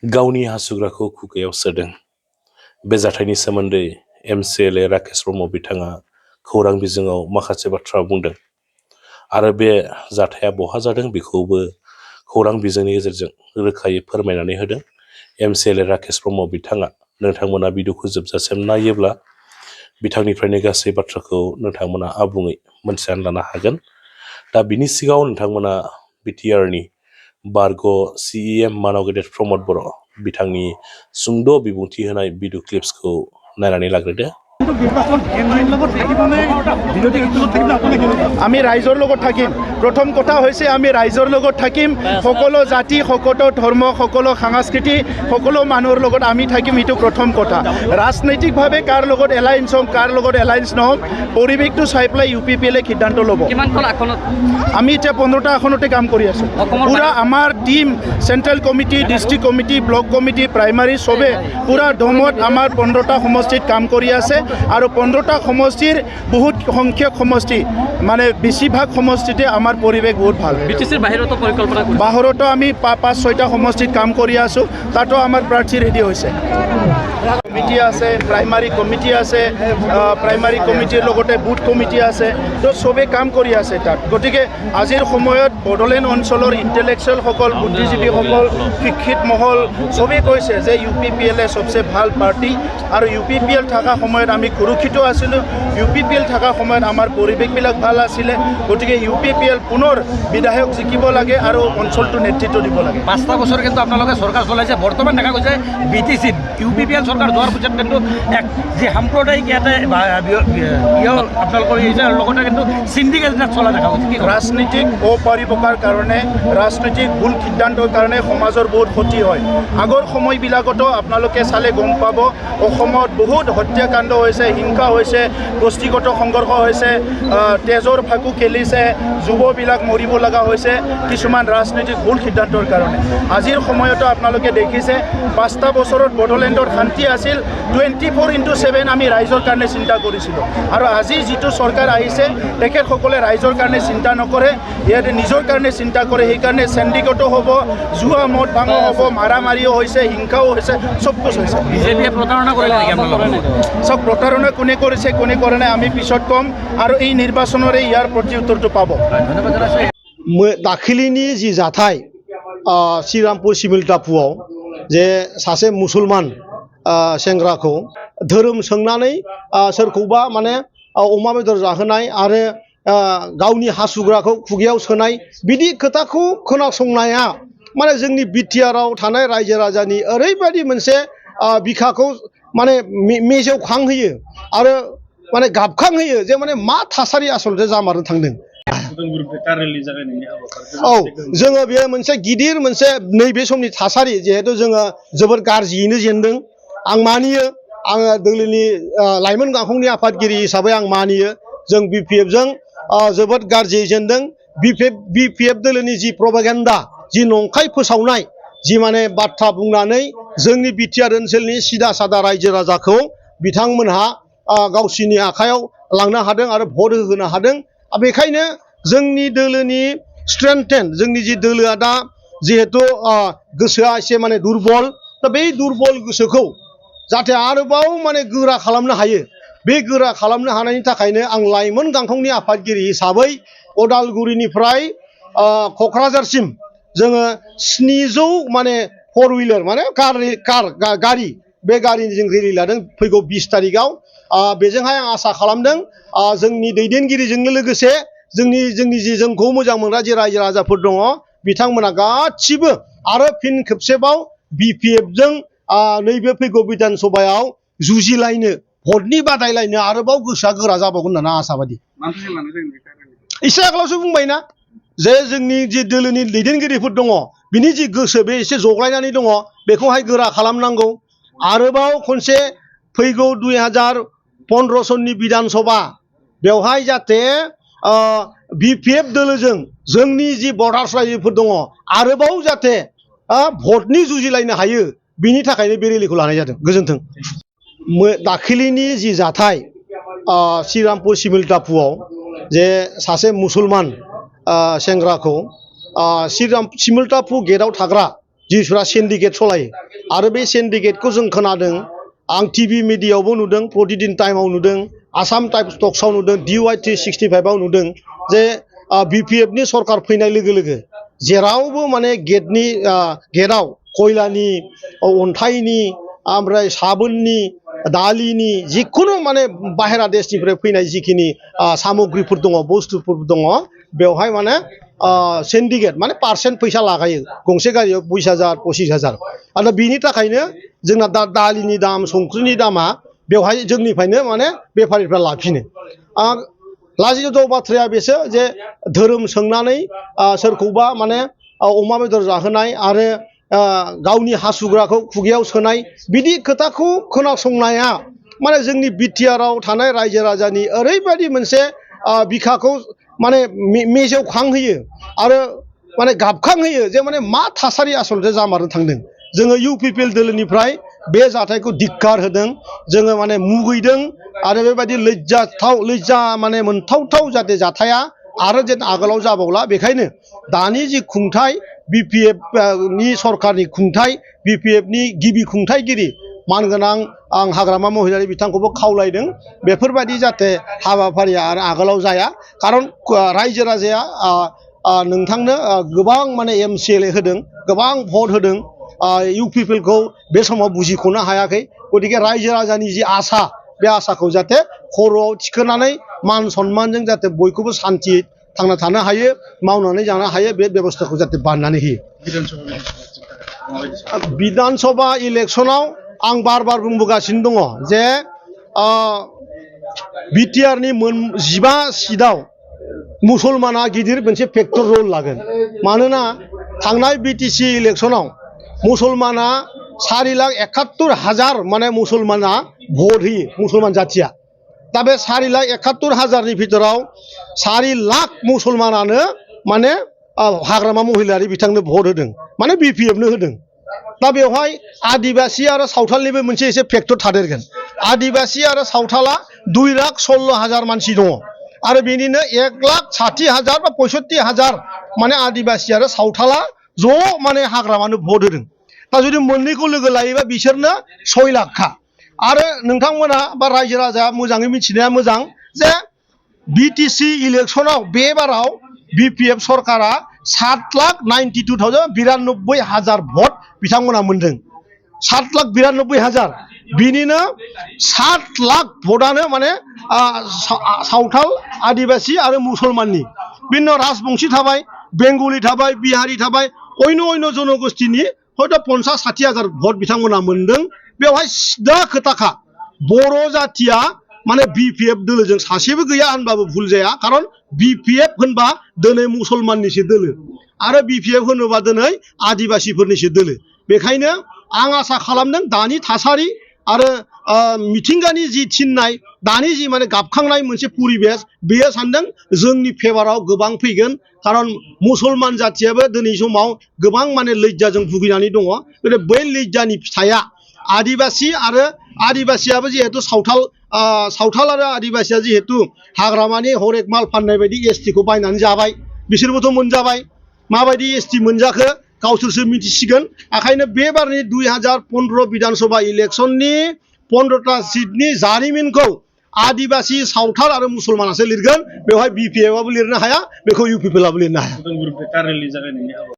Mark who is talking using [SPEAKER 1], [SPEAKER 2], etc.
[SPEAKER 1] गावनि हासुग्राखौ खुगायाव सोदों। बे जाथायनि सोमोन्दै MCLA राकेश ब्रह्म बिथाङा खौरां बिजोङाव माखासे बाथ्रा बुंदों आरो बे जाथाया बहा जादों बेखौबो खौरां बिजोंनि गेजेरजों रोखायै फोरमायनानै होदों। MCLA राकेश ब्रह्म बिथाङा नोंथांमोना भिडिअखौ जोबजासिम नायोब्ला बिथांनिफ्रायनो गासै बाथ्राखौ नोंथांमोना आबुङै मोनथिनानै लानो हागोन। दा बिनि सिगाङाव नोंथांमोना BTRनि बारग' CEM मानाव गेदेर प्रमद बर' बिथांनि सुंद' बिबुंथि होनाय भिडिअ क्लिप्सखौ नायनानै लाग्रोदो।
[SPEAKER 2] আমি ৰাইজৰ লগত থাকিম। প্ৰথম কথা হৈছে আমি ৰাইজৰ লগত থাকিম। সকলো জাতি, সকলো ধৰ্ম, সকলো সংস্কৃতি, সকলো মানুহৰ লগত আমি থাকিম, এইটো প্ৰথম কথা। ৰাজনৈতিকভাৱে কাৰ লগত এলায়েন্স হ'ম, কাৰ লগত এলায়েন্স নহ'ম, পৰিৱেশটো চাই পেলাই UPPLA সিদ্ধান্ত ল'ব। আমি এতিয়া 15টা আসনতে কাম কৰি আছোঁ। পুৰা আমাৰ team, central committee, district committee, block committee, primary চবে পুৰা দমত আমাৰ 15টা সমষ্টিত কাম কৰি আছে আৰু 15টা সমষ্টিৰ বহুত সংখ্যক সমষ্টি মানে বেছিভাগ সমষ্টিতে আমাৰ পৰিৱেশ বহুত ভাল। BTCৰ বাহিৰতো পৰিকল্পনা কৰিছে। বাহিৰতো আমি 5-6টা সমষ্টিত কাম কৰি আছোঁ, তাতো আমাৰ প্ৰাৰ্থী ৰেডি হৈছে। কমিটি আছে, প্ৰাইমাৰী কমিটি আছে, প্ৰাইমাৰী কমিটিৰ লগতে বুথ কমিটি আছে, তো চবেই কাম কৰি আছে তাত। গতিকে আজিৰ সময়ত বড়োলেণ্ড অঞ্চলৰ ইণ্টেলেকচুৱেলসকল, বুদ্ধিজীৱীসকল, শিক্ষিত মহল চবেই কৈছে যে UPPLA চবচে ভাল পাৰ্টি আৰু UPPL থকা সময়ত আমি সুৰক্ষিত আছিলোঁ, UPPL থকা সময়ত আমাৰ পৰিৱেশবিলাক ভাল আছিলে। গতিকে UPPL পুনৰ বিধায়ক জিকিব লাগে আৰু অঞ্চলটো নেতৃত্ব দিব লাগে।
[SPEAKER 3] 5টা বছৰ কিন্তু আপোনালোকে চৰকাৰ চলাইছে, বৰ্তমান দেখা গৈছে BTCত UPPL চৰকাৰ যোৱাৰ পিছত কিন্তু এক যি সাম্প্ৰদায়িক ইয়াতে আপোনালোকৰ লগতে কিন্তু চিণ্ডিকেট চলা দেখা গৈছে।
[SPEAKER 2] ৰাজনীতিক অপৰিপকাৰ কাৰণে, ৰাজনৈতিক ভুল সিদ্ধান্তৰ কাৰণে সমাজৰ বহুত ক্ষতি হয়। আগৰ সময়বিলাকতো আপোনালোকে চালে গম পাব, অসমত বহুত হত্যাকাণ্ড হৈছে, হিংসা হৈছে, গোষ্ঠীগত সংঘৰ্ষ হৈছে, তেজৰ ফাকু খেলিছে, যুৱবিলাক মৰিব লগা হৈছে কিছুমান ৰাজনৈতিক ভুল সিদ্ধান্তৰ কাৰণে। আজিৰ সময়তো আপোনালোকে দেখিছে 5টা বছৰত বড়োলেণ্ডৰ শান্তি আছিল। 24/7 আমি ৰাইজৰ কাৰণে চিন্তা কৰিছিলোঁ আৰু আজি যিটো চৰকাৰ আহিছে তেখেতসকলে ৰাইজৰ কাৰণে চিন্তা নকৰে, ইয়াতে নিজৰ কাৰণে চিন্তা কৰে। সেইকাৰণে চেণ্ডিকেটো হ'ব, জুৱা মদ ভাঙো হ'ব, মাৰামাৰিও হৈছে, হিংসাও হৈছে, চব কুছ হৈছে।
[SPEAKER 3] বিজেপিয়ে প্ৰতাৰণা কৰিলে নেকি আপোনালোকক?
[SPEAKER 2] চব প্ৰতাৰণা কোনে কৰিছে, কোনে কৰে নাই আমি পিছত ক'ম আৰু এই নিৰ্বাচনৰে ইয়াৰ প্ৰতি উত্তৰটো পাব।
[SPEAKER 4] दाखिलिनि जि जाथाय श्रीरामपुर सिभिल टापुआव जे सासे मुसलमान सेंग्राखौ धोरोम सोंनानै सोरखौबा माने अमा बेदर जाहोनाय आरो गावनि हासुग्राखौ खुगायाव सोनाय बिदि खोथाखौ खोनासंनाया माने जोंनि बिटिआरआव थानाय रायजो राजानि ओरैबायदि मोनसे बिखाखौ माने मेजेवखांहोयो आरो माने गाबखांहोयो जे माने मा थासारि आसलथे जामारनो थांदों। औ जोङो बेयो मोनसे गिदिर मोनसे नैबे समनि थासारि जिहेतु जोङो जोबोद गाज्रियैनो जेनदों। आं मानियो, आङो दोलोनि लाइमोन गांखंनि आफादगिरि हिसाबै आं मानियो जों BPFजों जोबोद गाज्रियै जेनदों। BPF दोलोनि जि प्रपागेन्डा, जि नंखाय फोसावनाय, जि माने बाथ्रा बुंनानै जोंनि बिटिआर ओनसोलनि सिदा सादा रायजो राजाखौ बिथांमोनहा गावसिनि आखायाव लांनो हादों आरो भट होहोनो हादों। बेखायनो जोंनि दोलोनि स्ट्रेंथेन, जोंनि जि दोलोआ दा जिहेतु गोसोआ एसे माने दुरबल, दा बे दुरबल गोसोखौ जाहाथे आरोबाव माने गोरा खालामनो हायो, बे गोरा खालामनो हानायनि थाखायनो आं लाइमोन गांखंनि आफादगिरि हिसाबै अदालगुरिनिफ्राय क'क्राझारसिम जोङो 700 माने 4 व्हीलर माने गारि, बे गारिनि जों रेलि लादों फैगौ 20 तारिखआव। बेजोंहाय आं आसा खालामदों जोंनि दैदेनगिरिजोंनो लोगोसे जोंनि जि जोंखौ मोजां मोनग्रा जे रायजो राजाफोर दङ बिथांमोना गासिबो आरो फिन खेबसेबाव BPFजों नैबे फैगौ बिधान सभायाव जुजिलायनो, भटनि बादायलायनो आरोबाव गोसोआ गोरा जाबावगोन होननानै आसाबादि। एसे आगोलावसो बुंबायना जे जोंनि जि दोलोनि दैदेनगिरिफोर दङ बिनि जि गोसो बे एसे जग्लायनानै दङ, बेखौहाय गोरा खालामनांगौ। आरोबाव खनसे फैगौ 2015 सननि बिधान सभा बेवहाय जाहाथे BPF दोलोजों जोंनि जि भटार्स रायजोफोर दङ आरोबाव जाहाथे भटनि जुजिलायनो हायो, बिनि थाखायनो बे रेलिखौ लानाय जादों। गोजोन्थों। दाखिलिनि जि जाथाय श्रीरामपुर सिभिल टापुआव जे सासे मुसलमान सेंग्राखौ सिभिल टापु गेटआव थाग्रा जिसुरा सिन्डिकेट सलायो आरो बे सिन्डिकेटखौ जों खोनादों आं टिभि मिडियायावबो नुदों प्रतिदिन टाइमाव नुदों आसाम टाइम्स टक्सआव नुदों DY 365आव नुदों जे BPFनि सरकार फैनाय लोगो लोगो जेरावबो माने गेटआव खयलानि अन्थाइनि ओमफ्राय साबोननि दालिनि जिखुनु माने बाहेरा देशनिफ्राय फैनाय जिखिनि सामग्रिफोर दङ बुस्थुफोर दङ बेवहाय माने सिन्डिकेट माने पार्सेन्ट फैसा लागायो गंसे गारियाव 20,000 25,000 आरो बिनि थाखायनो जोंना दा दालिनि दाम संख्रिनि दामा बेवहाय जोंनिफ्रायनो माने बेफारिफ्रा लाफिनो लाजिथाव बाथ्राया बेसो जे धोरोम सोंनानै सोरखौबा माने अमा बेदर जाहोनाय आरो गावनि हासुग्राखौ खुगायाव सोनाय बिदि खोथाखौ खोनासंनाया माने जोंनि बिटिआरआव थानाय रायजो राजानि ओरैबायदि मोनसे बिखाखौ माने मेजेवखांहोयो आरो माने गाबखांहोयो जे माने मा थासारि आसलथे जामारनो थांदों जोङो UPPL दोलोनिफ्राय बे जाथायखौ धिक्कार होदों जोङो माने मुगैदों आरो बेबायदि लज्जा माने मोनथावथाव जाहाथे जाथाया आरो जेन आगोलाव जाबावला बेखायनो दानि जि खुंथाय BPF नि सरकारनि खुंथाय BPF नि गिबि खुंथायगिरि मानगोनां आं हाग्रामा महिलारि बिथांखौबो खावलायदों बेफोरबायदि जाहाथे हाबाफारिया आरो आगोलाव जाया खारन रायजो राजाया नोंथांनो गोबां माने MCLA होदों गोबां भट होदों UPPL खौ बे समाव बुजिख'नो हायाखै गतिके रायजो राजानि जि आसा बे आसाखौ जाहाथे खर'आव थिखोनानै मान सन्मानजों जाहाथे बयखौबो सान्थि थांना थानो हायो मावनानै जानो हायो बे बेबस्थाखौ जाहाथे बानायनानै होयो बिधान सभा इलेक्सनाव आं बार बार बुंबोगासिनो दङ जे बिटिआरनि 15 सिटआव मुसलमाना गिदिर मोनसे फेक्टर रल लागोन मानोना थांनाय BTC इलेक्सनाव मुसलमाना 4,71,000 माने मुसलमाना भट होयो मुसलमान जाथिया दा बे 4,71,000नि भितराव 4 लाख मुसलमानानो माने हाग्रामा महिलारि बिथांनो भट होदों माने BPF नो होदों दा बेवहाय आदिबासि आरो सावथालनिबो मोनसे एसे फेक्टर थादेरगोन आदिबासि आरो सावथाला 2,16,000 मानसि दङ आरो बेनिनो 1,60,000 बा 65,000 माने आदिबासि आरो सावथाला ज' माने हाग्रामानो भट होदों दा जुदि मोननैखौ लोगो लायोबा बिसोरनो 6 लाखखा आरो नोंथांमोना बा रायजो राजा मोजाङै मिथिनाया मोजां जे BTC इलेक्सनाव बे बाराव BPF सरकारा 7,92,000 भट बिथांमोना मोनदों 7,92,000 बिनिनो 7 लाख भटआनो माने सावथाल आदिबासि आरो मुसलमाननि बिनि राजबंशी थाबाय बेंगलि थाबाय बिहारि थाबाय अन्य जनगोष्ठीनि हयथ' 50,60,000 भट बिथांमोना मोनदों बेवहाय सिदा खोथाखा बर' जाथिया माने BPF दोलोजों सासेबो गैया होनबाबो भुल जाया खारन BPF होनबा दिनै मुसलमाननिसो दोलो आरो BPF होनोबा दिनै आदिबासिफोरनिसो दोलो बेखायनो आं आसा खालामदों दानि थासारि आरो मिथिंगानि जि थिननाय दानि जि माने गाबखांनाय मोनसे परिबेस बेयो सानदों जोंनि फेभाराव गोबां फैगोन खारन मुसलमान जाथियाबो दिनै समाव गोबां माने लज्जाजों भुगिनानै दङ बै लज्जानि फिथाइया आदिबासि आरो आदिबासियाबो जिहेतु सावथाल आरो आदिबासिया जिहेतु हाग्रामानि हरेक माल फाननाय बायदि ST खौ बायनानै जाबाय बिसोरबोथ' मोनजाबाय माबायदि ST मोनजाखो गावसोरसो मिथिसिगोन ओंखायनो बे बारनि 2015 बिधान सभा इलेक्सननि 15टा सिटनि जारिमिनखौ आदिबासि सावथाल आरो मुसलमानासो लिरगोन बेवहाय BPF आबो लिरनो हाया बेखौ UPPL आबो लिरनो हाया